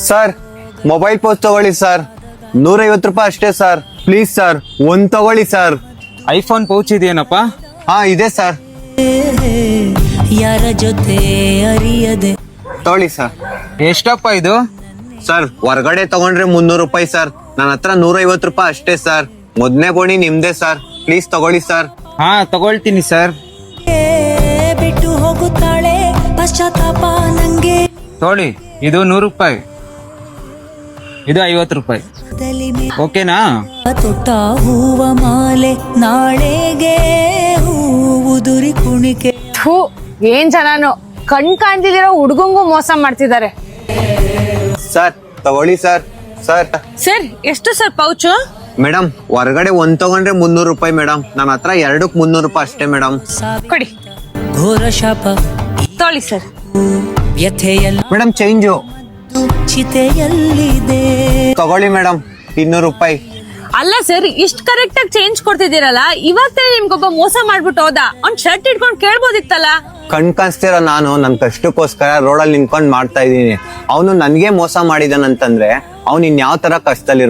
Sir mobile post ತಗೊಳ್ಳಿ sir, 150 ರೂಪಾಯಿ ಅಷ್ಟೇ ಸರ್. ಪ್ಲೀಸ್ ಸರ್, ಒಂದ್ ತಗೊಳ್ಳಿ ಸರ್. IPhone pouch ಇದೆಯೇನಪ್ಪ? ಹಾ ಇದೆ ಸರ್. ಯಾರ ಜೊತೆ ಅರಿಯದೆ ತಗೊಳ್ಳಿ ಸರ್. ಎಷ್ಟಪ್ಪ ಇದು? ಸರ್ ಹೊರಗಡೆ ತಗೊಂಡ್ರೆ 300 ರೂಪಾಯಿ ಸರ್, ನನ್ನ ಹತ್ರ 150 ರೂಪಾಯಿ ಅಷ್ಟೇ ಸರ್. ಮೊದಲನೇ ಗೋಣಿ ನಿಮ್ದೇ ಸರ್, ಪ್ಲೀಸ್ ತಗೊಳ್ಳಿ ಸರ್. ಹಾ ತಗೊಳ್ತೀನಿ ಸರ್. ಬಿಟ್ಟು ಹೋಗುತ್ತಾಳೆ ಪಶ್ಚಾತ್ತಾಪ ನಂಗೆ. ತಗೊಳ್ಳಿ, ಇದು 100 ರೂಪಾಯಿ, ಇದು 50 ರೂಪಾಯಿ. ಓಕೆನಾ? ತೊಟ್ಟ ಹೂವ ಮಾಲೆ ನಾಳೆಗೆ ಹೂವುದುರಿ ಕುಣಿಕೆ. ಥೂ, ಏನ್ ಜನನು ಕಣ್ ಕಾಣ್ತಿದಿರೋ ಹುಡುಗಂಗೂ ಮೋಸ ಮಾಡ್ತಿದ್ದಾರೆ. ಸರ್ ತಗೊಳ್ಳಿ ಸರ್. ಸರ್ ಸರ್ ಎಷ್ಟು ಸರ್ ಪೌಚು? ಮೇಡಮ್ ಹೊರಗಡೆ ಒಂದ್ ತಗೊಂಡ್ರೆ 300 ರೂಪಾಯಿ ಮೇಡಮ್, ನನ್ನ ಹತ್ರ 2ಕ್ಕೆ 300 ರೂಪಾಯಿ ಅಷ್ಟೇ ಮೇಡಮ್. ಕೊಡಿ. ಘೋರ ಶಾಪ ತೊಳಿ ಸರ್. ವ್ಯಥೆಯಲ್ಲ ಮೇಡಮ್ ಚೇಂಜು ಚಿತೆಯಲ್ಲಿದೆ. ತಗೊಳ್ಳಿ ಮೇಡಮ್ 200 ರೂಪಾಯಿ. ಅಲ್ಲ ಸರ್, ಇಷ್ಟ್ ಕರೆಕ್ಟ್ ಆಗಿ ಚೇಂಜ್ ಕೊಡ್ತಿದ್ದೀರಲ್ಲ, ಇವಾಗ ತಾನೇ ನಿಮ್ಗೊಬ್ಬ ಮೋಸ ಮಾಡ್ಬಿಟ್ಟು ಹೋದ. ಅವ್ನ್ ಶರ್ಟ್ ಇಟ್ಕೊಂಡ್ ಕೇಳ್ಬೋದಿತ್ತಲ್ಲ. ಕಣ್ ಕಾಣಿಸ್ತಿರೋ ನಾನು ನನ್ ಕಷ್ಟಕ್ಕೋಸ್ಕರ ರೋಡಲ್ಲಿ ನಿಂತ್ಕೊಂಡ್ ಮಾಡ್ತಾ ಇದೀನಿ. ಅವನು ನನ್ಗೆ ಮೋಸ ಮಾಡಿದಾನಂತಂದ್ರೆ ಅವ್ನು ಇನ್ಯಾವ ತರ ಕಷ್ಟದಲ್ಲಿ